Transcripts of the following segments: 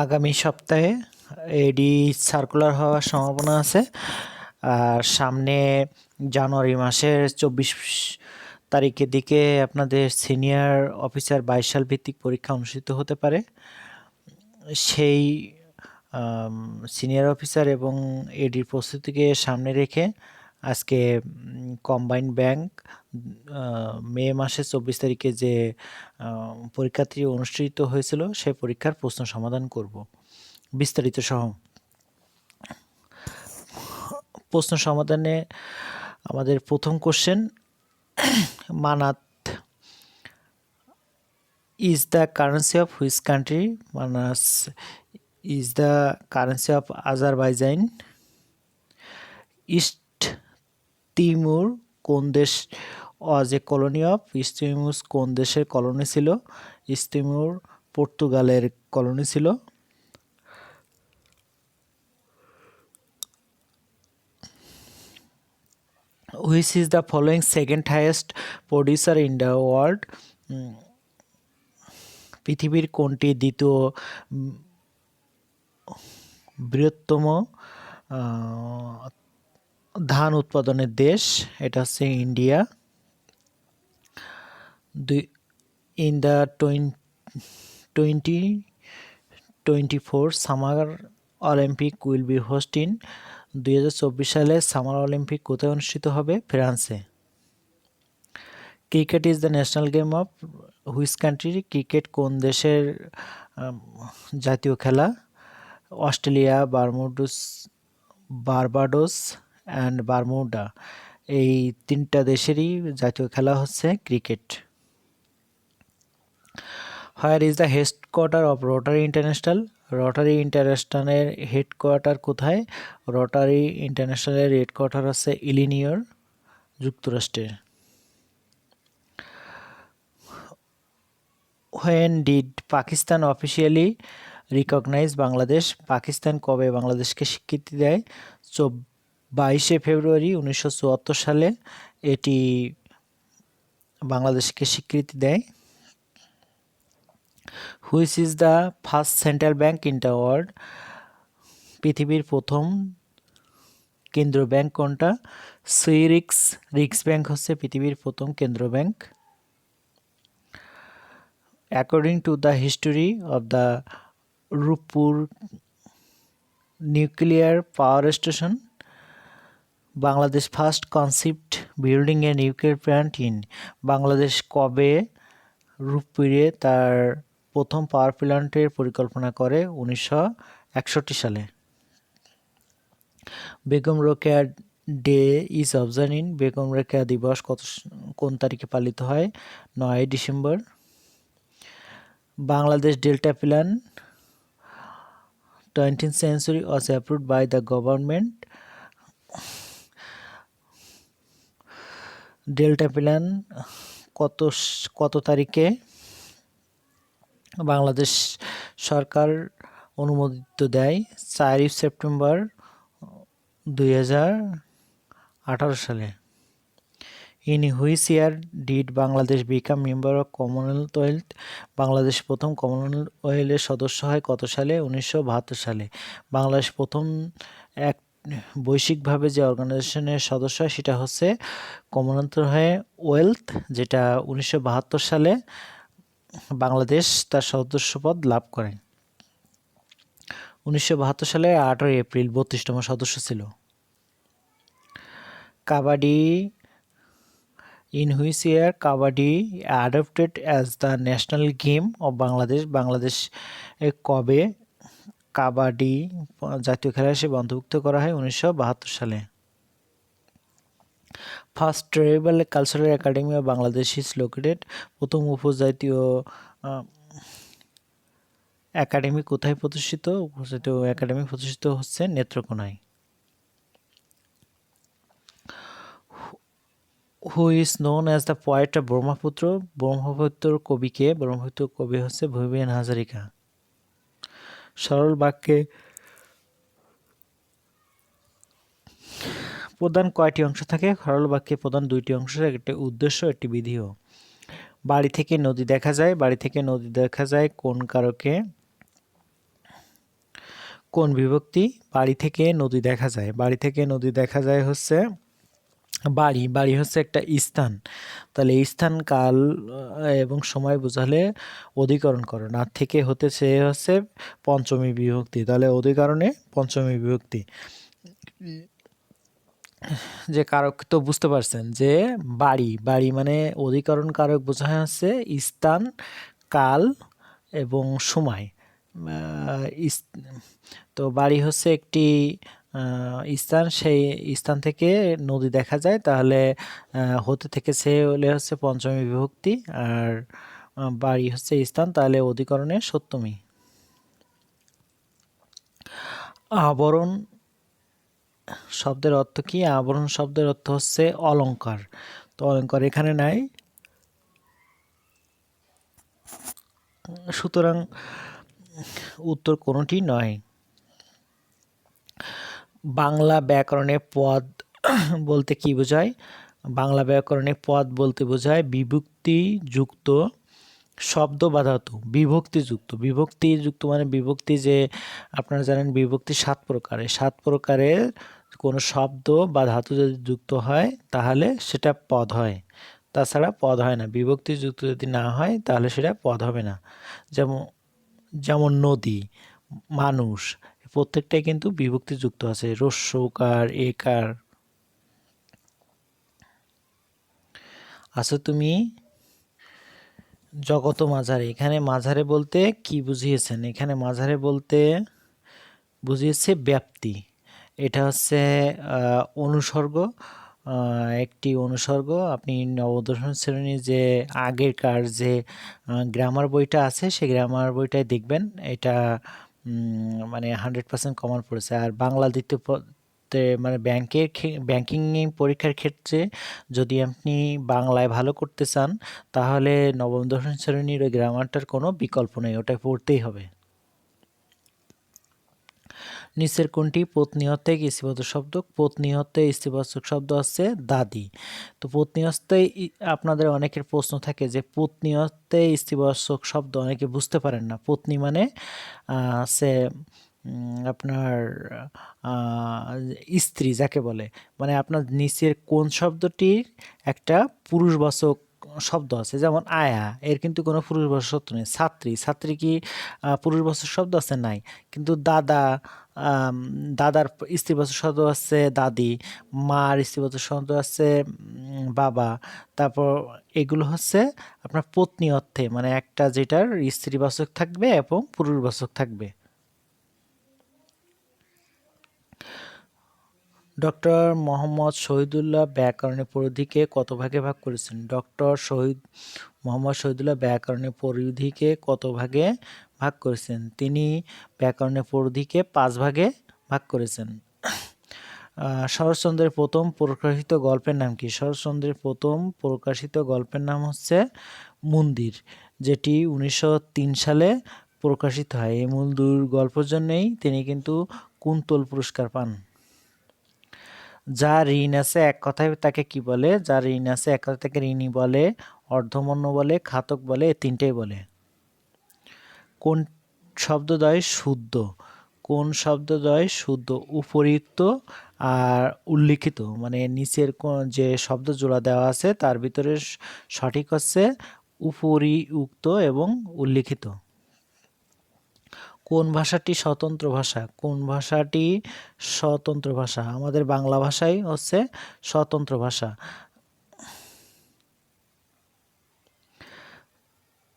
আগামী সপ্তাহে এডি সার্কুলার হওয়ার সম্ভাবনা আছে। আর সামনে জানুয়ারি মাসের 24 তারিখের দিকে আপনাদের সিনিয়র অফিসার 22 সাল ভিত্তিক পরীক্ষা অনুষ্ঠিত হতে পারে। সেই সিনিয়র অফিসার এবং এডির প্রস্তুতিকে সামনে রেখে আজকে কম্বাইন্ড ব্যাংক মে মাসের 24 তারিখে যে পরীক্ষাটি অনুষ্ঠিত হয়েছিল সেই পরীক্ষার প্রশ্ন সমাধান করব বিস্তারিত সহ। প্রশ্ন সমাধানে আমাদের প্রথম question, Manat is the currency of which country? Manas is the currency of Azerbaijan. East Timor কোন দেশ was a colony of? East Timor কোন দেশের কলোনি ছিল? ইস্ট তিমুর পর্তুগালের কলোনি ছিল। Which is the following second highest producer in the world? পৃথিবীর কোনটি দ্বিতীয় বৃহত্তম ধান উৎপাদনের দেশ? এটা হচ্ছে India. In the 2024 summer Olympic will be host in 2024 সালে সামার অলিম্পিক কোথায় অনুষ্ঠিত হবে? ফ্রান্সে। Cricket is the national game of which country? Cricket কোন দেশের জাতীয় খেলা? অস্ট্রেলিয়া, বারবাডোস অ্যান্ড বারমুডা, এই তিনটা দেশেরই জাতীয় খেলা হচ্ছে cricket. Where is the headquarter of Rotary International? Rotary ইন্টারন্যাশনালের হেডকোয়ার্টার কোথায়? রোটারি ইন্টারন্যাশনালের হেডকোয়ার্টার হচ্ছে ইলিনিয়র, যুক্তরাষ্ট্রের। When did Pakistan officially recognize Bangladesh? Pakistan কবে বাংলাদেশকে স্বীকৃতি দেয়? 22 ফেব্রুয়ারি 1974 সালে এটি বাংলাদেশকে স্বীকৃতি দেয়। Which is the first central bank in the world? পৃথিবীর প্রথম কেন্দ্র ব্যাংক কোনটা? রিক্স ব্যাংক হচ্ছে পৃথিবীর প্রথম কেন্দ্র bank. According to the history of the Rupur nuclear power station, Bangladesh first conceived building a nuclear plant in? Bangladesh কবে রূপপুরে তার প্রথম পাওয়ার প্ল্যান্টের পরিকল্পনা করে? 1961 সালে। Begum Rokeya day is observed in? Begum Rokeya দিবস কোন তারিখে পালিত হয়? 9 December. Bangladesh delta plan 20th century was approved by the government. Delta plan কত তারিখে বাংলাদেশ সরকার অনুমোদিত দেয়? 4 সেপ্টেম্বর 2018 সালে। In which year did Bangladesh become member of Commonwealth? Bangladesh প্রথম কমনওয়েলথের সদস্য হয় কত সালে? 1972 সালে। বাংলাদেশ প্রথম এক বৈশ্বিকভাবে যে অর্গানাইজেশনের সদস্য হয় সেটা হচ্ছে কমনওয়েলথ, যেটা 1972 সালে বাংলাদেশ তার সদস্যপদ লাভ করে। 1972 সালে 8 এপ্রিল 32তম সদস্য ছিল। Kabaddi in which year kabaddi adopted as the national game of Bangladesh? Bangladesh কবে কাবাডি জাতীয় খেলা হিসেবে অন্তর্ভুক্ত করা হয়? 1972 সালে। First tribal cultural academy of Bangladesh is located? প্রথম উপজাতীয় একাডেমি কোথায় প্রতিষ্ঠিত? উপজাতীয় একাডেমি প্রতিষ্ঠিত হচ্ছে নেত্রকোনায়। Who is known as the poet of Brahmaputra? Brahmaputra কবি কে? ব্রহ্মপুত্র কবি হচ্ছে ভূপেন হাজারিকা। সরল বাক্যে প্রধান কয়টি অংশ থাকে? সরল বাক্যে প্রধান 2টি অংশ থাকে, একটি উদ্দেশ্য, একটি বিধিও। বাড়ি থেকে নদী দেখা যায়। বাড়ি থেকে নদী দেখা যায় কোন কারকে? কোন বিভক্তি? বাড়ি থেকে নদী দেখা যায়। বাড়ি থেকে নদী দেখা যায় হচ্ছে বাড়ি। বাড়ি হচ্ছে একটা স্থান। তাহলে এই স্থান, কাল এবং সময় বোঝালে অধিকরণ করো। না থেকে হতেছে হচ্ছে পঞ্চমী বিভক্তি। তাহলে অধিকরণে পঞ্চমী বিভক্তি। যে কারক তো বুঝতে পারছেন যে বাড়ি, বাড়ি মানে অধিকরণ কারক বোঝায় হচ্ছে স্থান, কাল এবং সময়। তো বাড়ি হচ্ছে একটি স্থান, সেই স্থান থেকে নদী দেখা যায়। তাহলে হতে থেকে সে হলে হচ্ছে পঞ্চমী বিভক্তি, আর বাড়ি হচ্ছে স্থান, তাহলে অধিকরণে সপ্তমী। আবরণ শব্দের অর্থ কি? আবরণ শব্দের অর্থ হচ্ছে অলংকার। তো অলংকার এখানে নাই, সুতরাং উত্তর কোনোটি নয়। বাংলা ব্যাকরণে পদ বলতে কি বোঝায়? বাংলা ব্যাকরণে পদ বলতে বোঝায় বিভক্তিযুক্ত শব্দ বা ধাতু। বিভক্তিযুক্ত, বিভক্তিযুক্ত মানে বিভক্তি, যে আপনারা জানেন বিভক্তি 7 প্রকারের। 7 প্রকারের কোনো শব্দ বা ধাতু যদি যুক্ত হয় তাহলে সেটা পদ হয়, তাছাড়া পদ হয় না। বিভক্তিযুক্ত যদি না হয় তাহলে সেটা পদ হবে না। যেমন যেমন নদী, মানুষ, প্রত্যেকটাই কিন্তু বিভক্তিযুক্ত আছে। হ্রস্ব উকার, একার। আচ্ছা, তুমি জগত মাঝারে, এখানে মাঝারে বলতে কি বুঝিয়েছেন? এখানে মাঝারে বলতে বুঝিয়েছে ব্যাপ্তি। এটা হচ্ছে অনুসর্গ, একটি অনুসর্গ। আপনি নবদশম শ্রেণীর যে আগেরকার যে গ্রামার বইটা আছে সেই গ্রামার বইটায় দেখবেন এটা মানে 100% কমন পড়েছে। আর বাংলা দ্বিতীয় মানে ব্যাংকিং পরীক্ষার ক্ষেত্রে যদি আপনি বাংলায় ভালো করতে চান তাহলে নবম দশম শ্রেণীর ওই গ্রামারটার কোনো বিকল্প নেই, ওটা পড়তেই হবে। নিচের কোনটি পত্নী অর্থে স্ত্রীবাচক শব্দ? পত্নী অর্থে স্ত্রীবাচক শব্দ হচ্ছে দাদি। তো পত্নী অর্থে আপনাদের অনেকের প্রশ্ন থাকে যে পত্নী অর্থে স্ত্রীবাচক শব্দ অনেকে বুঝতে পারেন না। পত্নী মানে সে আপনার স্ত্রী যাকে বলে, মানে আপনার নিচের কোন শব্দটির একটা পুরুষবাচক শব্দ আছে, যেমন আয়া, এর কিন্তু কোনো পুরুষবাচক শব্দ নেই। ছাত্রী, ছাত্রী কি পুরুষবাচক শব্দ আছে? নাই। কিন্তু দাদা, দাদার স্ত্রীবাচক শব্দ আছে দাদি, মার স্ত্রীবাচক শব্দ আছে বাবা। তারপর এগুলো হচ্ছে আপনার পত্নী অর্থে, মানে একটা যেটার স্ত্রীবাচক থাকবে এবং পুরুষবাচক থাকবে। ডক্টর মোহাম্মদ শহীদুল্লাহ ব্যাকরণের পরিধিকে কত ভাগে ভাগ করেছেন? ডক্টর মোহাম্মদ শহীদুল্লাহ ব্যাকরণের পরিধিকে কত ভাগে ভাগ করেছেন? তিনি ব্যাকরণের পরিধিকে 5 ভাগে ভাগ করেছেন। শরৎচন্দ্রের প্রথম প্রকাশিত গল্পের নাম কি? শরৎচন্দ্রের প্রথম প্রকাশিত গল্পের নাম হচ্ছে মন্দির, যেটি 1903 সালে প্রকাশিত হয়। এই মূল গল্পের জন্যই তিনি কিন্তু কুন্তল পুরস্কার পান। যার ঋণ আছে এক কথায় তাকে কি বলে? যার ঋণ আছে এক কথায় তাকে ঋণী বলে, অর্ধমন্য বলে, ঘাতক বলে, এই তিনটেই বলে। কোন শব্দদ্বয় শুদ্ধ? কোন শব্দদ্বয় শুদ্ধ? উপরিউক্ত আর উল্লিখিত, মানে নিচের যে শব্দ জোড়া দেওয়া আছে তার ভিতরে সঠিক হচ্ছে উপরিউক্ত এবং উল্লিখিত। কোন ভাষাটি স্বতন্ত্র ভাষা? কোন ভাষাটি স্বতন্ত্র ভাষা? আমাদের বাংলা ভাষাই হচ্ছে স্বতন্ত্র ভাষা।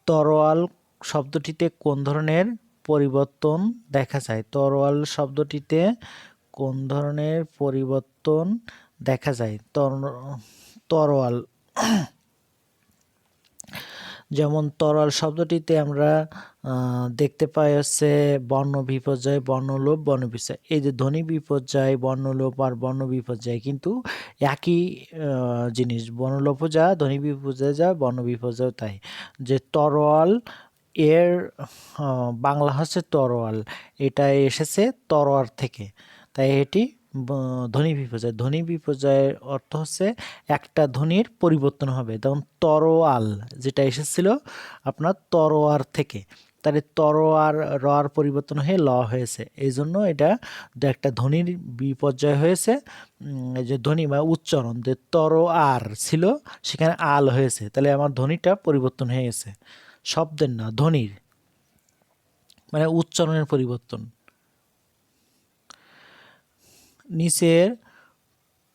তরোয়াল শব্দটিতে কোন ধরনের পরিবর্তন দেখা যায়? তরোয়াল শব্দটিতে কোন ধরনের পরিবর্তন দেখা যায়? তরোয়াল, যেমন তরল শব্দটিতে আমরা দেখতে পাই হচ্ছে বর্ণ বিপর্যয়, বর্ণলোপ, বর্ণ বিপর্যয়। এই যে ধ্বনি বিপর্যয়, বর্ণলোপ আর বর্ণ বিপর্যয় কিন্তু একই জিনিস। বর্ণলোপও যা, ধ্বনি বিপর্যয় যা, বর্ণ বিপর্যয় তাই। যে তরোয়াল, এর বাংলা হচ্ছে তরোয়াল, এটা এসেছে তরোয়ার থেকে, তাই এটি ধ্বনি বিপর্যয়। ধ্বনি বিপর্যয়ের অর্থ হচ্ছে একটা ধ্বনির পরিবর্তন হবে। যেমন তরোয়াল যেটা এসেছিল আপনার তরোয়ার থেকে, তাহলে তর আর র পরিবর্তন হয়ে ল হয়েছে, এই জন্য এটা একটা ধ্বনির বিপর্যয় হয়েছে। এই যে ধ্বনি বা উচ্চারণ, যে তর আর ছিল সেখানে আল হয়েছে, তাহলে আমার ধ্বনিটা পরিবর্তন হয়ে গেছে, শব্দের না ধ্বনির, মানে উচ্চারণের পরিবর্তন। নিচের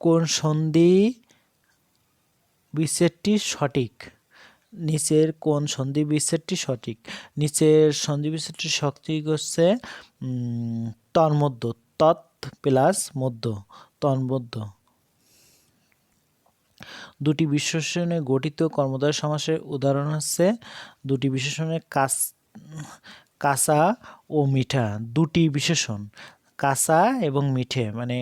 কোন সন্ধি বিচ্ছেদটি সঠিক? নিচের কোন সন্ধি বিচ্ছেদটি সঠিক? নিচের সন্ধি বিচ্ছেদটি সঠিক হচ্ছে তন্মধ্য, তৎ প্লাস মধ্য, তন্মধ্য। দুটি বিশেষণে গঠিত কর্মধারয় সমাসের উদাহরণ হচ্ছে, দুটি বিশেষণে কাঁচা ও মিঠা, দুটি বিশেষণ কাঁচা এবং মিঠে, মানে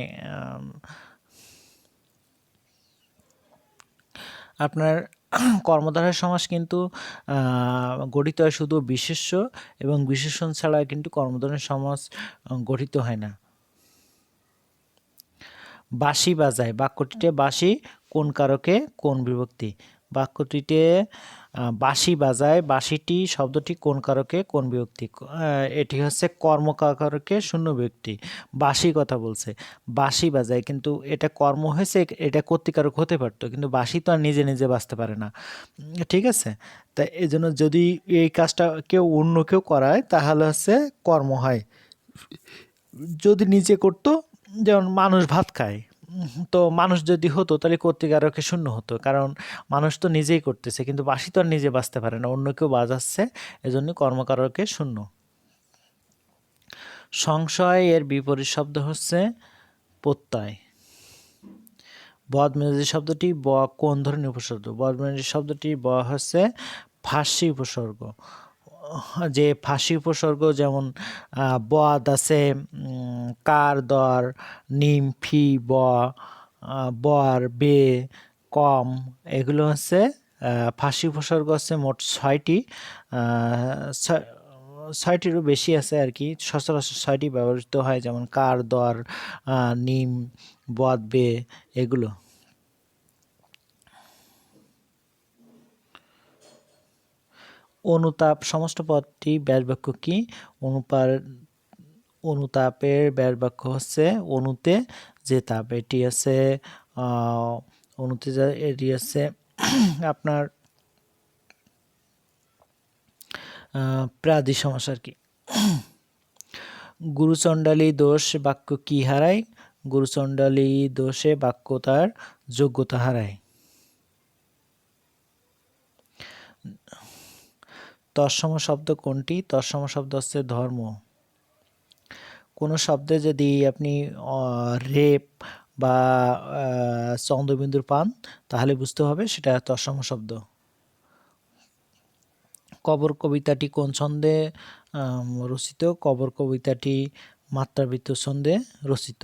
আপনার কর্মধারয় সমাস কিন্তু গঠিত হয় শুধু বিশেষ্য এবং বিশেষণ ছাড়া কিন্তু কর্মধারয় সমাস গঠিত হয় না। বাঁশি বাজায়, বাক্যটিতে বাঁশি কোন কারকে কোন বিভক্তি? বাক্যটিতে বাঁশি বাজায়, বাঁশিটি শব্দটি কোন কারকে কোন বিভক্তি? এটি হচ্ছে কর্মকারকে শূন্য বিভক্তি। বাঁশি কথা বলছে, বাঁশি বাজায়, কিন্তু এটা কর্ম হয়েছে, এটা কর্তৃকারক হতে পারতো, কিন্তু বাঁশি তো আর নিজে নিজে বাজতে পারে না, ঠিক আছে? তাই এই জন্য যদি এই কাজটা অন্য কেউ করায় তাহলে হচ্ছে কর্ম হয়। যদি নিজে করতো, যেমন মানুষ ভাত খায়, তো মানুষ যদি হতো তাহলে কর্তৃকারকে শূন্য হতো, কারণ মানুষ তো নিজেই করতেছে, কিন্তু বাঁশি তো আর নিজে বাজতে পারে না, অন্য কেউ বাজাচ্ছে, এজন্য কর্মকারকে শূন্য। সংশয় এর বিপরীত শব্দ হচ্ছে প্রত্যয়। বদমেজাজি শব্দটি ব কোন ধরনের উপসর্গ? বদমেজাজি শব্দটি ব হচ্ছে ফাঁসি উপসর্গ। যে ফাঁসি উপসর্গ, যেমন বদ আছে, কার, দর, নিম, ফি, বর, বে, কম, এগুলো হচ্ছে ফাঁসি উপসর্গ হচ্ছে মোট 6টি, 6টিরও বেশি আছে আর কি, সচরাচর 6টি ব্যবহৃত হয়, যেমন কার, দর, নিম, বদ, বে, এগুলো। অনুতাপ সমস্ত পদটি ব্যাসবাক্য কি? অনুতাপের ব্যাসবাক্য হচ্ছে অনুতে যে তাপ, এটি আছে অনুতে এটি আছে আপনার প্রাদি সমাস আর কি। গুরুচণ্ডালী দোষ বাক্য কি হারায়? গুরুচণ্ডালী দোষে বাক্য তার যোগ্যতা হারায়। তৎসম শব্দ কোনটি? তৎসম শব্দ হচ্ছে ধর্ম। কোনো শব্দে যদি আপনি রেপ বা চন্দ্রবিন্দুর পান, তাহলে বুঝতে হবে সেটা তৎসম শব্দ। কবর কবিতাটি কোন ছন্দে রচিত? কবর কবিতাটি মাত্রাবৃত্ত ছন্দে রচিত।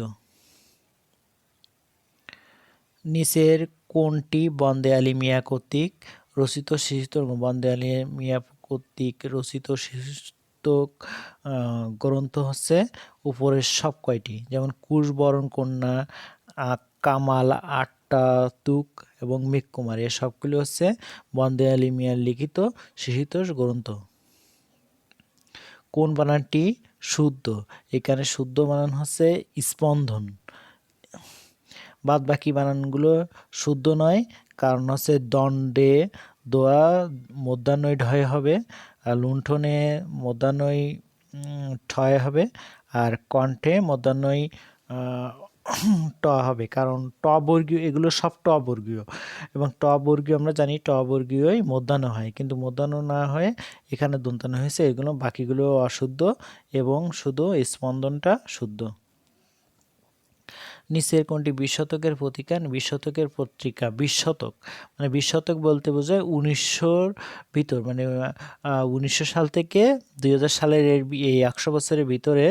নিচের কোনটি বন্দে আলী মিয়া কর্তৃক রচিত শিশুতোষ? বন্দে আলী মিয়া কর্তৃক রচিত শিশুতোষ গ্রন্থ হচ্ছে উপরের সব কয়টি, যেমন কুশবরণ কন্যা, কামাল, আট্টাতুক এবং মেঘকুমারী, এ সবগুলো হচ্ছে বন্দে আলী মিয়ার লিখিত শিশুতোষ গ্রন্থ। কোন বানানটি শুদ্ধ? এখানে শুদ্ধ বানান হচ্ছে স্পন্দন, বাদ বাকি বানানগুলো শুদ্ধ নয়, কারণ হচ্ছে দণ্ডে দোয়া মধ্যাহ্নয় ঢয় হবে, আর লুণ্ঠনে মধ্যাহ্নয় ঠয় হবে, আর কণ্ঠে মধ্যাহ্নয় ট হবে, কারণ ট বর্গীয়, এগুলো সব ট বর্গীয়, এবং ট বর্গীয় আমরা জানি ট বর্গীয়ই মধ্যাহ্ন হয়, কিন্তু মধ্যাহ্ন না হয়ে এখানে দন্তান্ন হয়েছে, এগুলো বাকিগুলো অশুদ্ধ এবং শুধু স্পন্দনটা শুদ্ধ। নিচের কোনটি 20 শতকের পত্রিকা? 20 শতকের পত্রিকা, 20 শতক মানে 20 শতক বলতে বোঝায় 1900-র ভিতর, মানে 1900 সাল থেকে 2000 সালের এই 100 বছরের ভিতরে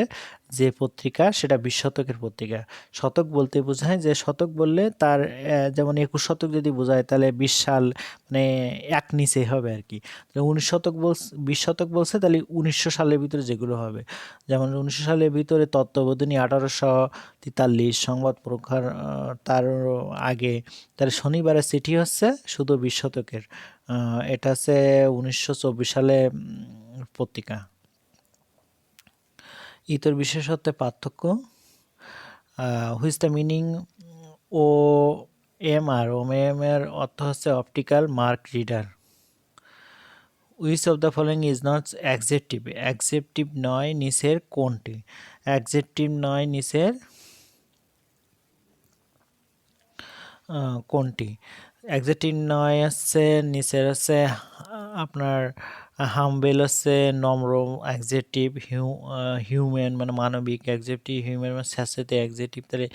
যে পত্রিকা, সেটা 20 শতকের পত্রিকা। শতক বলতে বোঝায় যে, শতক বললে তার যেমন 21 শতক যদি বোঝায় তাহলে 20 সাল মানে এক নিচে হবে আর কি। 19 শতক 20 শতক বলছে তাহলে 1900 সালের ভিতরে যেগুলো হবে, যেমন 1900 সালের ভিতরে তত্ত্ববোধিনী 1843, সংবাদ প্রকার তার আগে, তার শনিবারের চিঠি হচ্ছে শুধু 20 শতকের, এটা হচ্ছে 1924 সালে পত্রিকা। ইতর বিশেষত্বের পার্থক্য, which the meaning O M R O M এর অর্থ হচ্ছে optical mark reader. Which of the following is not adjective, adjective নয় নিচের কোনটি, অ্যাডজেক্টিভ নয় নিচের কোনটি, অ্যাডজেক্টিভ নয় হচ্ছে নিচের হচ্ছে আপনার হাম্বেল হচ্ছে নম্র অ্যাডজেক্টিভ, হিউম্যান মানে মানবিক অ্যাডজেক্টিভ, হিউম্যান মানে স্যাঁতসেঁতে অ্যাডজেক্টিভ। তাহলে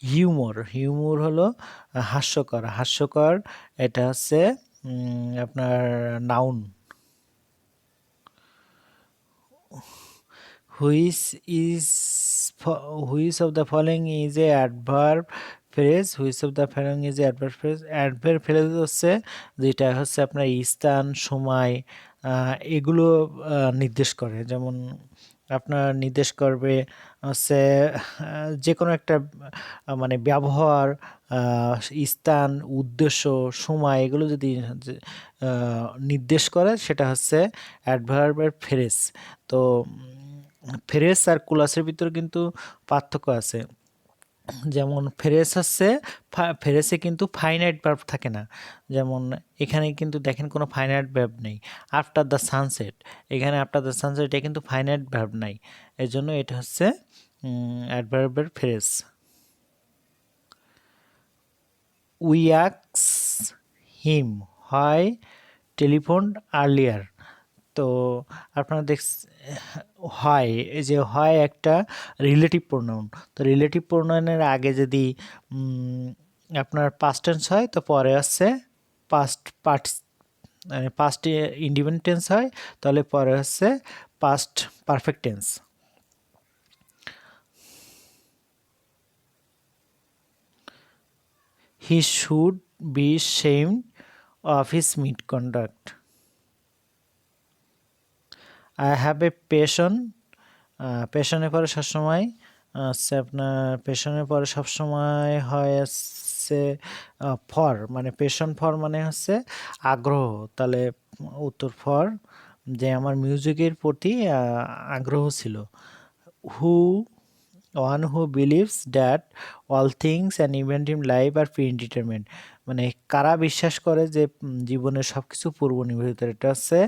হিউমর, হিউমর হলো হাস্যকর, হাস্যকর এটা হচ্ছে আপনার noun. Which is which of the following is a adverb phrase, which of the following is a adverb phrase, adverb phrase হচ্ছে যেটা হচ্ছে আপনার স্থান সময় এগুলো নির্দেশ করে। যেমন আপনার নির্দেশ করবে হচ্ছে যে কোনো একটা মানে ব্যবহার, স্থান, উদ্দেশ্য, সময় এগুলো যদি নির্দেশ করে সেটা হচ্ছে অ্যাডভার্বের ফ্রেজ। তো ফ্রেজ আর ক্লজের ভিতরে কিন্তু পার্থক্য আছে। যেমন ফ্রেজ হচ্ছে ফ্রেজে কিন্তু ফাইনাইট ভার্ব থাকে না, যেমন এখানে কিন্তু দেখেন কোনো ফাইনাইট ভার্ব নেই। আফটার দ্য সানসেট, এখানে আফটার দ্য সানসেট এটা কিন্তু ফাইনাইট ভার্ব নাই, এর জন্য এটা হচ্ছে অ্যাডভার্বের ফ্রেজ। উই আস্ক হিম হয় টেলিফোন আর্লিয়ার। তো আপনারা হয়, এই যে হয় একটা রিলেটিভ প্রোনাউন, তো রিলেটিভ প্রোনাউনের আগে যদি আপনার পাস্ট টেন্স হয় তো পরে আসছে পাস্ট ইন্ডিপেন্ডেন্ট টেন্স হয় তাহলে পরে হচ্ছে past perfect tense. He should be shamed of his misconduct. I have a passion, পেশনের পরে সবসময় হচ্ছে আপনার পেশনের পরে সবসময় হয় হচ্ছে ফর, মানে পেশন ফর মানে হচ্ছে আগ্রহ, তাহলে উত্তর ফর যে আমার মিউজিকের প্রতি আগ্রহ ছিল। Who one who believes that all things and event in life are predetermined, মানে কারা বিশ্বাস করে যে জীবনের সব কিছু পূর্ব নির্ধারিত, এটা হচ্ছে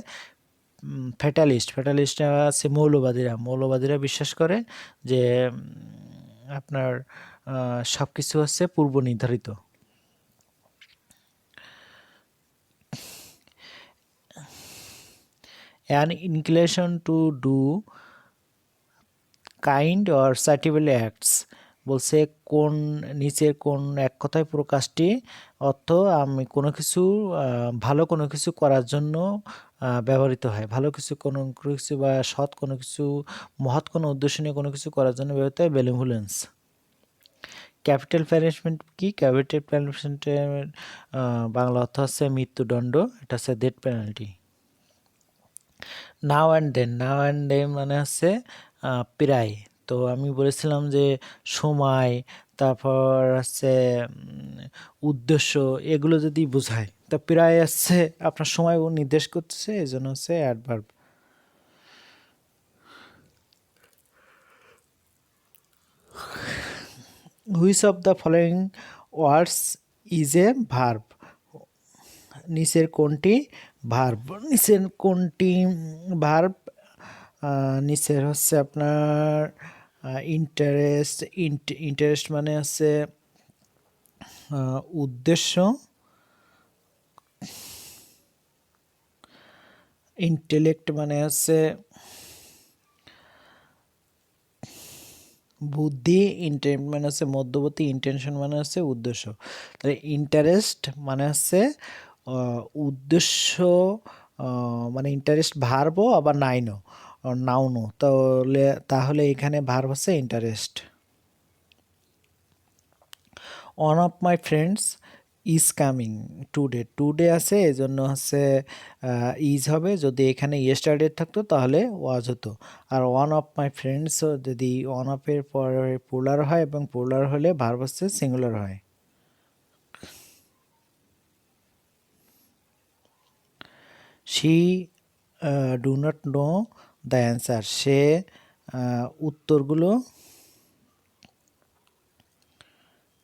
ফ্যাটালিস্ট। ফ্যাটালিস্ট আছে মৌলবাদীরা, মৌলবাদীরা বিশ্বাস করে যে আপনার সব কিছু হচ্ছে পূর্ব নির্ধারিত। An inclination to do kind or charitable acts, বলছে কোন নিচের কোন এক কথায় পুরো কাজটি অর্থ আমি কোনো কিছু ভালো কোনো কিছু করার জন্য ব্যবহৃত হয়, ভালো কিছু কোনো কিছু বা সৎ কোনো কিছু মহৎ কোনো উদ্দেশ্য নিয়ে কোনো কিছু করার জন্য ব্যবহৃত হয় বেনিভোলেন্স। ক্যাপিটাল প্যানিশমেন্ট কি, ক্যাপিটাল প্যানিশমেন্টের বাংলা অর্থ হচ্ছে মৃত্যুদণ্ড, এটা হচ্ছে death penalty. Now and then, now and then মানে হচ্ছে প্রায়। তো আমি বলেছিলাম যে সময়, তারপর হচ্ছে উদ্দেশ্য এগুলো যদি বোঝায় তো প্রায় আসছে আপনার সময় নির্দেশ করতেছে, এই জন্য হচ্ছে adverb. Which of the following words is a verb, নিচের কোনটি ভার্ব, নিচের কোনটি ভার্ব, নিচের হচ্ছে আপনার ইন্টারেস্ট, ইন্টারেস্ট মানে হচ্ছে উদ্দেশ্য, ইন্টেলেক্ট মানে হচ্ছে বুদ্ধি, ইন্টেন্ট মানে হচ্ছে মধ্যবর্তী, ইন্টেনশন মানে হচ্ছে উদ্দেশ্য। তাহলে ইন্টারেস্ট মানে হচ্ছে উদ্দেশ্য, মানে ইন্টারেস্ট ভার্বও আবার নাইনও নাউনও, তাহলে তাহলে এখানে ভার্ব হচ্ছে interest. One of my friends is coming today, today আছে এই জন্য হচ্ছে ইজ হবে, যদি এখানে ইয়েস্টারডে থাকতো তাহলে ওয়াজ হতো। আর ওয়ান অফ মাই ফ্রেন্ডস যদি ওয়ান অফের পরে পোলার হয় এবং পোলার হলে ভার্ব হচ্ছে সিঙ্গুলার হয়। She do not know the answer, সে উত্তরগুলো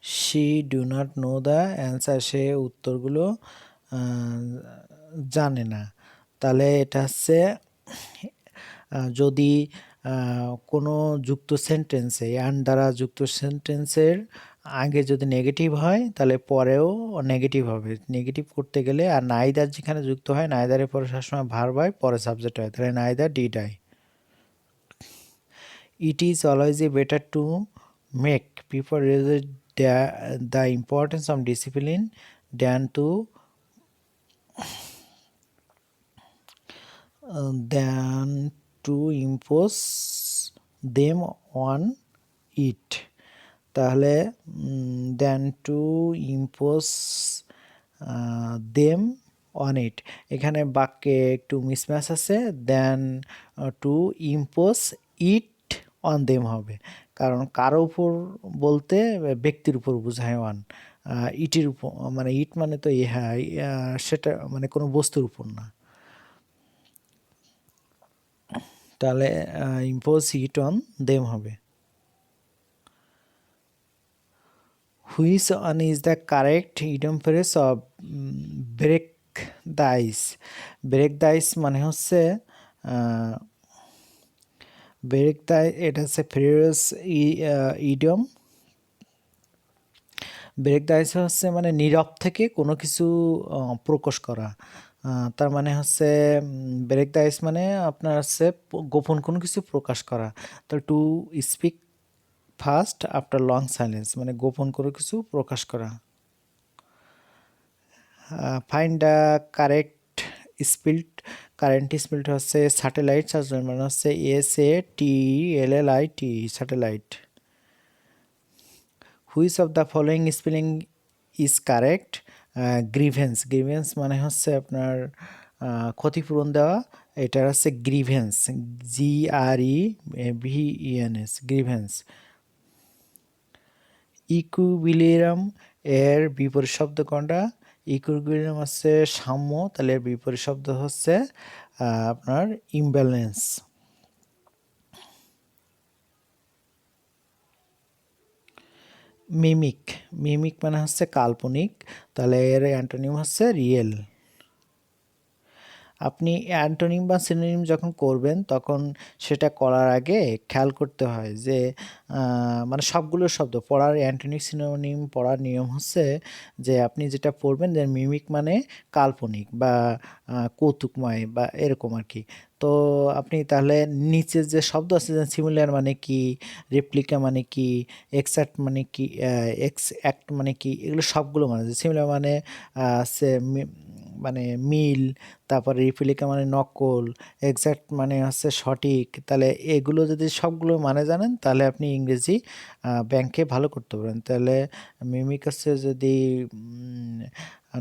she do not know the answer, সে উত্তরগুলো জানে না। তাহলে এটা হচ্ছে যদি কোনো যুক্ত সেন্টেন্সে অ্যান্ড দ্বারা যুক্ত সেন্টেন্সের আগে যদি নেগেটিভ হয় তাহলে পরেও নেগেটিভ হবে। নেগেটিভ করতে গেলে আর নাইদার যেখানে যুক্ত হয় নাইদারের পরে সবসময় ভার্ব হয়, পরে সাবজেক্ট হয়, তাহলে neither did I. It is always better to make people realize the importance of discipline than to impose them on it. তাহলে than to impose them on it, এখানে বাক্যে একটু মিসম্যাচ আছে। than to impose it on them হবে, কারণ কারো উপর বলতে ব্যক্তির উপর বোঝায় অন। ইটের উপর মানে ইট মানে তো হ্যাঁ সেটা মানে কোনো বস্তুর উপর না। তাহলে ইম্পোজ ইট অন দেম হবে। Which on is the correct idiom phrase of break the ice? Break the ice মানে হচ্ছে ব্রেক দ্য, এটা হচ্ছে phrase idiom. Break the ice হচ্ছে মানে নীরব থেকে কোনো কিছু প্রকাশ করা। তার মানে হচ্ছে ব্রেক দ্য আইস মানে আপনার হচ্ছে গোপন কোনো কিছু প্রকাশ করা। তো to speak first after long silence মানে গোপন কোনো কিছু প্রকাশ করা। Find the correct spelled. Current spelled হচ্ছে স্যাটেলাইট, মানে হচ্ছে SATELLIT satellite. Which of the following spelling is correct? Grievance. Grievance মানে হচ্ছে আপনার ক্ষতিপূরণ দেওয়া, এটা হচ্ছে গ্রিভেন্স, GREVENS গ্রিভেন্স। ইকুইলিব্রিয়াম এর বিপরীত শব্দ কোনটা? ইকুইলিব্রিয়াম হচ্ছে সাম্য, তাহলে এর বিপরীত শব্দ হচ্ছে আপনার ইমব্যালেন্স। মিমিক। মিমিক মানে হচ্ছে কাল্পনিক, তাহলে এর অ্যান্টোনিম হচ্ছে রিয়েল। আপনি অ্যান্টোনিম বা সিনোনিম যখন করবেন তখন সেটা করার আগে খেয়াল করতে হয় যে মানে সবগুলো শব্দ পড়ার অ্যান্টোনিম সিনোনিম পড়ার নিয়ম হচ্ছে যে আপনি যেটা পড়বেন যে মিমিক মানে কাল্পনিক বা কৌতুকময় বা এরকম আর কি। তো আপনি তাহলে নিচের যে শব্দ আছে যে সিমিলার মানে কি, রেপ্লিকা মানে কি, এক্স্যাক্ট মানে কি, এক্সঅ্যাক্ট মানে কি, এগুলো সবগুলো মানে সিমিলার মানে মানে মিল, তারপরে রিপ্লিকা মানে নকল, এক্স্যাক্ট মানে হচ্ছে সঠিক। তাহলে এগুলো যদি সবগুলো মানে জানেন তাহলে আপনি ইংরেজি ব্যাংকে ভালো করতে পারেন। তাহলে মিমিক হচ্ছে যদি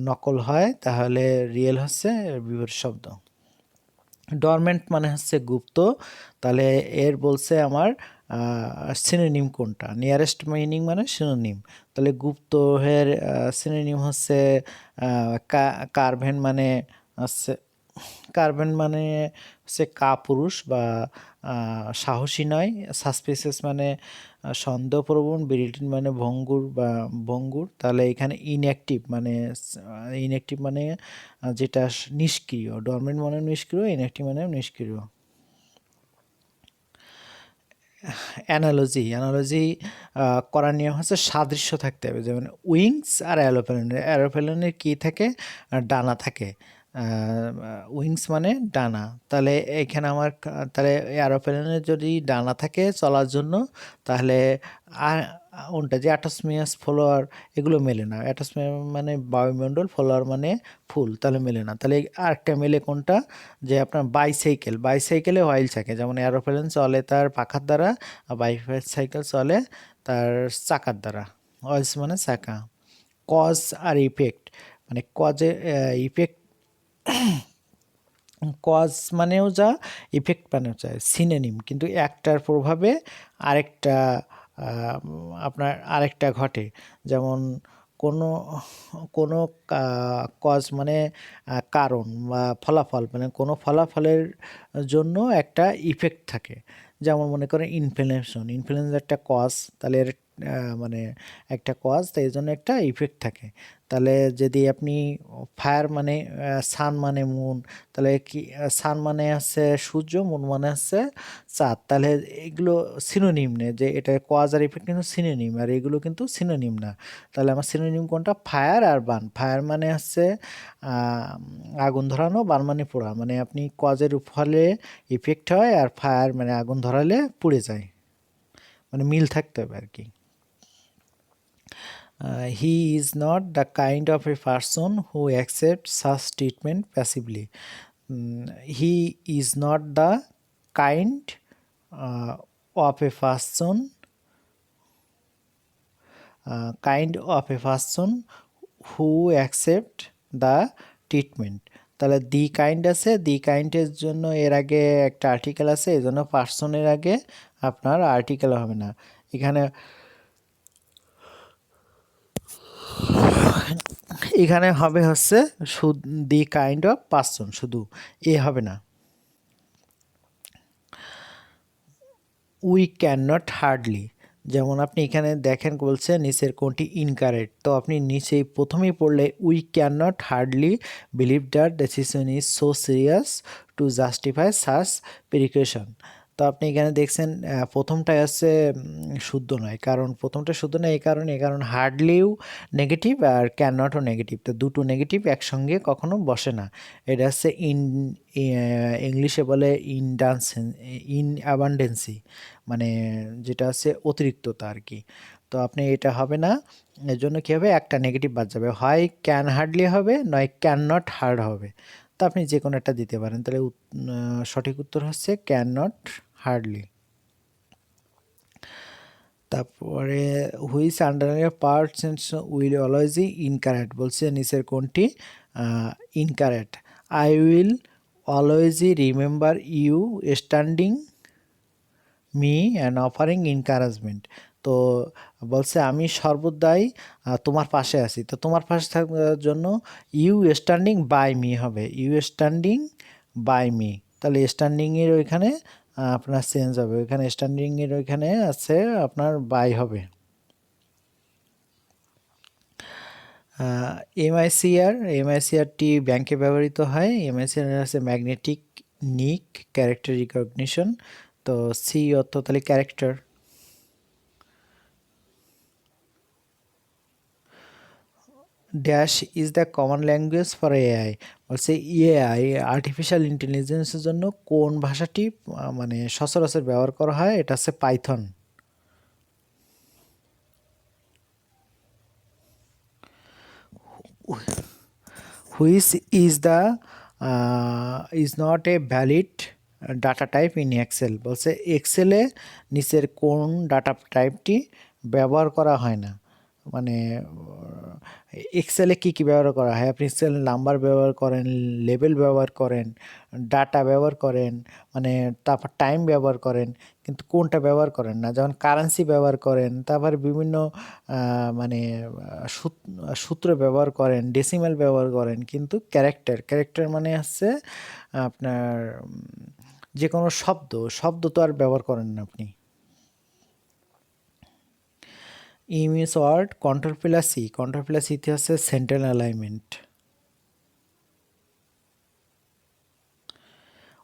নকল হয় তাহলে রিয়েল হচ্ছে বিপরীত শব্দ। ডরমেন্ট মানে হচ্ছে গুপ্ত, তাহলে এর বলছে আমার সিনোনিম কোনটা, নিয়ারেস্ট মিনিং মানে সিনোনিম। তাহলে গুপ্ত এর সিনোনিম হচ্ছে কারভেন মানে হচ্ছে কারভেন মানে হচ্ছে কাপুরুষ বা সাহসী নয়। সাসপিসিয়াস মানে সন্দেহপ্রবণ। ব্রিটিন মানে ভঙ্গুর বা ভঙ্গুর। তাহলে এখানে ইনঅ্যাক্টিভ মানে ইনঅ্যাক্টিভ মানে যেটা নিষ্ক্রিয়। ডরমেন্ট মানে নিষ্ক্রিয়, ইনঅ্যাক্টিভ মানে নিষ্ক্রিয়। অ্যানালজি। অ্যানালজি করার নিয়ম হচ্ছে সাদৃশ্য থাকতে হবে। যেমন উইংস আর অ্যারোপ্লেনের, অ্যারোপ্লেনের কী থাকে? ডানা থাকে। উইংস মানে ডানা। তাহলে এখানে আমার তাহলে অ্যারোপ্লেনের যদি ডানা থাকে চলার জন্য তাহলে ওনটা যে অ্যাটমসফিয়ার ফলোয়ার এগুলো মেলে না। অ্যাটমসফিয়ার মানে বায়ুমণ্ডল, ফলোয়ার মানে ফুল, তাহলে মেলে না। তাহলে আরেকটা মেলে কোনটা? যে আপনার বাইসাইকেল। বাইসাইকেলে অয়েল থাকে, যেমন এরোপ্লেন চলে তার পাখার দ্বারা, আর বাইসাইকেল চলে তার চাকার দ্বারা। অয়েলস মানে চাকা। কজ আর ইফেক্ট মানে কজে ইফেক্ট, কজ মানেও যা, ইফেক্ট মানেও যা, সিনোনিম, কিন্তু একটার প্রভাবে আরেকটা আপনার আরেকটা ঘটে। যেমন কোনো কোনো কজ মানে কারণ বা ফলাফল, মানে কোনো ফলাফলের জন্য একটা ইফেক্ট থাকে। যেমন মনে করেন ইনফ্লেশন, ইনফ্লুয়েঞ্জা একটা কজ, তাহলে এর মানে একটা কজ, তাই এই জন্য একটা ইফেক্ট থাকে। তাহলে যদি আপনি ফায়ার মানে সান মানে মুন, তাহলে কি সান মানে হচ্ছে সূর্য, মুন মানে হচ্ছে চাঁদ, তাহলে এগুলো সিনোনিম নেই, যে এটা কজ আর ইফেক্ট কিন্তু সিনোনিম, আর এগুলো কিন্তু সিনোনিম না। তাহলে আমার সিনোনিম কোনটা? ফায়ার আর বার্ন। ফায়ার মানে হচ্ছে আগুন ধরানো, বার্ন মানে পোড়া, মানে আপনি কজের ফলে ইফেক্ট হয়, আর ফায়ার মানে আগুন ধরালে পুড়ে যায়, মানে মিল থাকতে হবে আর কি। He is not the kind of a person who accept such treatment passively. He is not the kind of a person who accept the treatment. তাহলে দি কাইন্ড আছে, দি কাইন্ডের জন্য এর আগে একটা আর্টিকেল আছে, এই জন্য পার্সনের আগে আপনার আর্টিকেল হবে না। এখানে হবে হচ্ছে দি কাইন্ড অফ পার্সন, শুধু এ হবে না। উই ক্যান নট হার্ডলি, যেমন আপনি এখানে দেখেন বলছে নিচের কোনটি ইনকারেক্ট, তো আপনি নিচেই প্রথমেই পড়লে we can not hardly believe that decision is so serious to justify such precaution. তো আপনি এখানে দেখছেন প্রথমটাই আছে শুদ্ধ নয়, কারণ প্রথমটা শুদ্ধ নয় এই কারণ হার্ডলিও নেগেটিভ আর ক্যান নটও নেগেটিভ, তো দুটো নেগেটিভ একসঙ্গে কখনো বসে না। এটা হচ্ছে ইংলিশে বলে ইন অ্যাবান্ডেন্সি, মানে যেটা আছে অতিরিক্ততা আর কি। তো আপনি এটা হবে না, এর জন্য কী হবে, একটা নেগেটিভ বাদ যাবে, হয় ক্যান হার্ডলি হবে, নয় ক্যান নট হার্ড হবে। তো আপনি যে কোনো একটা দিতে পারেন, তাহলে সঠিক উত্তর হচ্ছে ক্যান নট হার্ডলি। তারপরে which underline parts will always incorrect, বলছে নিচের কোনটি incorrect. I will always remember you standing me and offering encouragement. তো বলছে আমি সর্বদাই তোমার পাশে আছি, তো তোমার পাশে থাকার জন্য ইউ স্ট্যান্ডিং বাই মি হবে, ইউ স্ট্যান্ডিং বাই মি। তাহলে স্ট্যান্ডিংয়ের ওইখানে আপনার চেঞ্জ হবে, ওইখানে স্ট্যান্ডিংয়ের ওইখানে আছে আপনার বাই হবে। এমআইসিআরটি ব্যাংকে ব্যবহৃত হয়। এমআইসিআর আছে ম্যাগনেটিক নিক ক্যারেক্টার রিকগনিশন, তো সি অর্থ তাহলে character. Dash is the common language for AI, বলছে এআই আর্টিফিশিয়াল ইন্টেলিজেন্সের জন্য কোন ভাষাটি মানে সচরাচর ব্যবহার করা হয়, এটা হচ্ছে Python. Which is not a valid data type in Excel, বলছে এক্সেলে নিচের কোন ডাটা টাইপটি ব্যবহার করা হয় না, মানে এক্সেলে কী কী ব্যবহার করা হয়, আপনি এক্সেল নাম্বার ব্যবহার করেন, লেবেল ব্যবহার করেন, ডাটা ব্যবহার করেন, মানে তারপর টাইম ব্যবহার করেন, কিন্তু কোনটা ব্যবহার করেন না, যেমন কারেন্সি ব্যবহার করেন, তারপর বিভিন্ন মানে সূত্র ব্যবহার করেন, ডেসিমাল ব্যবহার করেন, কিন্তু ক্যারেক্টার মানে হচ্ছে আপনার যে কোনো শব্দ তো আর ব্যবহার করেন না আপনি। ইমিউস ওয়ার্ড কন্ট্রোল প্লাস ইতে হচ্ছে central alignment.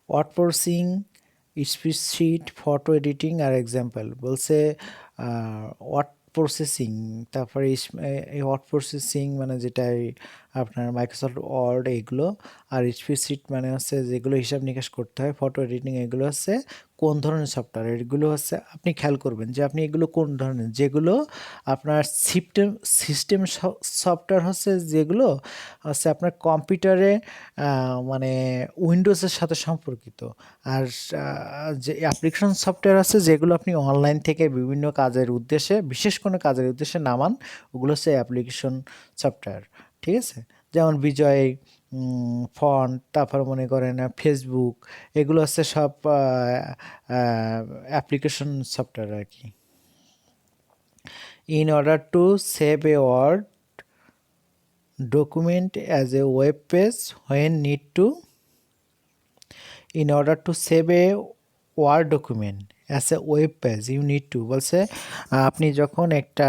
Word processing, spreadsheet, photo editing are example, বলছে ওয়ার্ড প্রসেসিং, তারপরে এই ওয়ার্ড প্রসেসিং মানে যেটা আপনার মাইক্রোসফট ওয়ার্ড এগুলো, আর স্প্রেডশিট মানে হচ্ছে যেগুলো হিসাব নিকাশ করতে হয়, ফটো এডিটিং এগুলো হচ্ছে কোন ধরনের সফটওয়্যার, এগুলো হচ্ছে আপনি খেয়াল করবেন যে আপনি এগুলো কোন ধরনের, যেগুলো আপনার সিস্টেম সফটওয়্যার হচ্ছে যেগুলো হচ্ছে আপনার কম্পিউটারে মানে উইন্ডোজের সাথে সম্পর্কিত, আর যে অ্যাপ্লিকেশন সফটওয়্যার আছে যেগুলো আপনি অনলাইন থেকে বিভিন্ন কাজের উদ্দেশ্যে, বিশেষ কোনো কাজের উদ্দেশ্যে নামান, ওগুলো হচ্ছে অ্যাপ্লিকেশন সফটওয়্যার। ঠিক আছে, যেমন বিজয়, ফন্ট, তারপর মনে করেন ফেসবুক, এগুলো হচ্ছে সব অ্যাপ্লিকেশন সফটওয়্যার আর কি। In order to save a Word document as a web page when need to, in order to save a word document as a web page you need to বলছে আপনি যখন একটা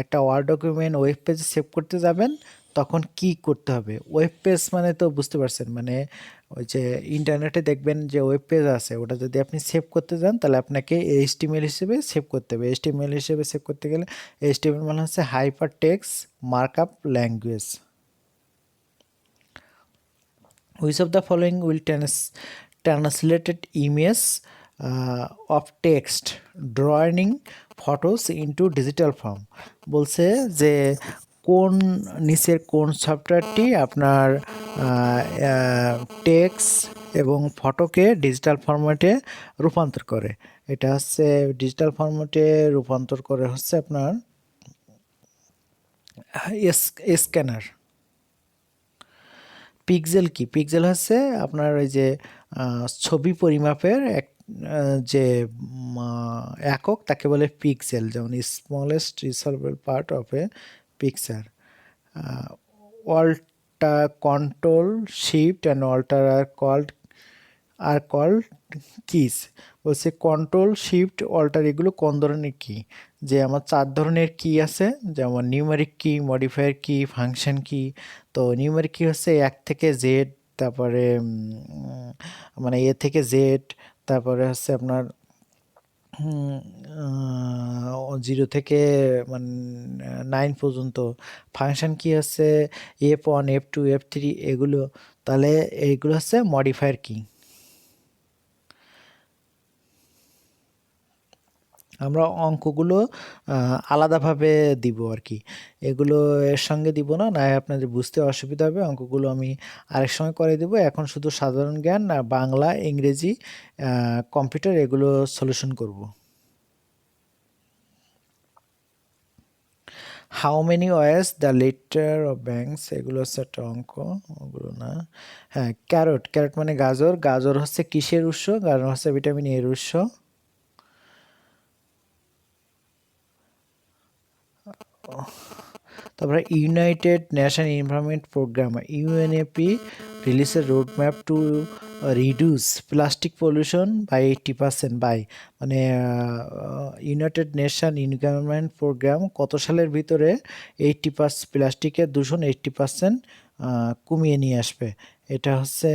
একটা ওয়ার্ড ডকুমেন্ট ওয়েব পেজে সেভ করতে যাবেন তখন কি করতে হবে। ওয়েব পেজ মানে তো বুঝতে পারছেন, মানে ওই যে ইন্টারনেটে দেখবেন যে ওয়েব পেজ আছে, ওটা যদি আপনি সেভ করতে যান তাহলে আপনাকে এইচটিএমএল হিসেবে সেভ করতে হবে। এইচটিএমএল হিসেবে সেভ করতে গেলে এইচটিএমএল মানে হচ্ছে hyper text markup language. Which of the following will translated image of text drawing photos into digital form? বলছে যে কোন নিচের কোন সফটওয়্যারটি আপনার টেক্সট এবং ফটোকে ডিজিটাল ফরম্যাটে রূপান্তর করে। এটা হচ্ছে ডিজিটাল ফরম্যাটে রূপান্তর করে হচ্ছে আপনার স্ক্যানার। পিক্সেল কি? পিক্সেল হচ্ছে আপনার ওই যে ছবি পরিমাপের যে একক তাকে বলে পিক্সেল, যেমন smallest resolvable part of a picture. Alt control shift and alter are called keys. বলছে কন্ট্রোল শিফট অল্টার এগুলো কোন ধরনের কি? যে আমার 4 ধরনের কি আছে, যেমন নিউমেরিক কি, মডিফায়ার কি, ফাংশন কি। তো নিউমেরিক কি হচ্ছে 1 থেকে জেড, তারপরে মানে এ থেকে জেড, তারপরে হচ্ছে আপনার 0 থেকে মানে 9 পর্যন্ত। ফাংশন কি হচ্ছে F1 F2 F3 এগুলো। তাহলে এইগুলো হচ্ছে মডিফায়ার কি। আমরা অঙ্কগুলো আলাদাভাবে দিব আর কি, এগুলো এর সঙ্গে দিব না, না আপনাদের বুঝতে অসুবিধা হবে। অঙ্কগুলো আমি আরেক সময় করে দেব। এখন শুধু সাধারণ জ্ঞান, বাংলা, ইংরেজি, কম্পিউটার এগুলো সলিউশন করব। How many wars the litre of banks, এগুলো হচ্ছে একটা অঙ্ক, ওগুলো না। হ্যাঁ, ক্যারট, ক্যারট মানে গাজর। গাজর হচ্ছে কিসের উৎস? গাজর হচ্ছে ভিটামিন এর উৎস। তারপরে United Nation Environment Programme UNEP releases road map to reduce plastic pollution by 80% by, মানে ইউনাইটেড নেশন এনভায়রনমেন্ট প্রোগ্রাম কত সালের ভিতরে 80% প্লাস্টিকের দূষণ 80% কমিয়ে নিয়ে আসবে। এটা হচ্ছে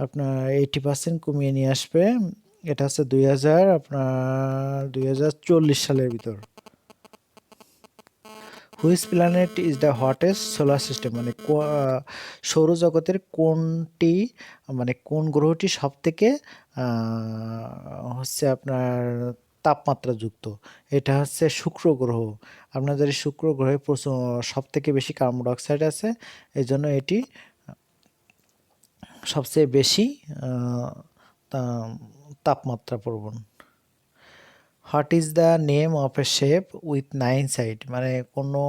আপনার 80% কমিয়ে নিয়ে আসবে। এটা হচ্ছে 2040 সালের ভিতর। Which planet is the hottest solar system, মানে সৌরজগতের কোনটি, মানে কোন গ্রহটি সব থেকে হচ্ছে আপনার তাপমাত্রা যুক্ত? এটা হচ্ছে শুক্র গ্রহ। আপনাদের শুক্র গ্রহে সব থেকে বেশি কার্বন ডাইঅক্সাইড আছে, এই জন্য এটি সবচেয়ে বেশি তাপমাত্রা প্রবণ। What is the name of A shape with 9 side, মানে কোনো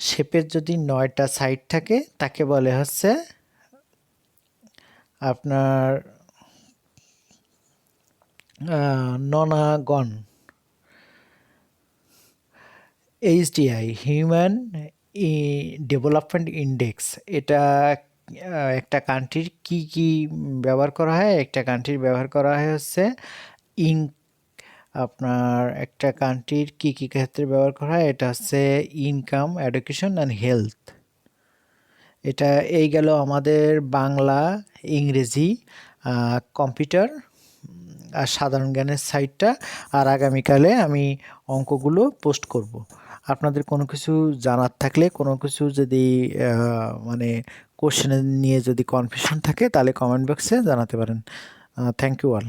শেপের যদি 9টা সাইড থাকে তাকে বলে হচ্ছে আপনার ননাগন। এইচডিআই হিউম্যান ডেভেলপমেন্ট ইন্ডেক্স, এটা একটা কান্ট্রির কি কি ব্যবহার করা হয়? একটা কান্ট্রির ব্যবহার করা হয় হচ্ছে আপনার একটা কান্ট্রির কি কি ক্ষেত্রে ব্যবহার করা হয়? এটা হচ্ছে ইনকাম, এডুকেশন অ্যান্ড হেলথ। এটা এই গেল আমাদের বাংলা, ইংরেজি, কম্পিউটার আর সাধারণ জ্ঞানের সাইটটা। আর আগামীকালে আমি অঙ্কগুলো পোস্ট করব। আপনাদের কোনো কিছু জানার থাকলে, কোনো কিছু যদি মানে কোশ্চেন নিয়ে যদি কনফিউশন থাকে তাহলে কমেন্ট বক্সে জানাতে পারেন। Thank you all.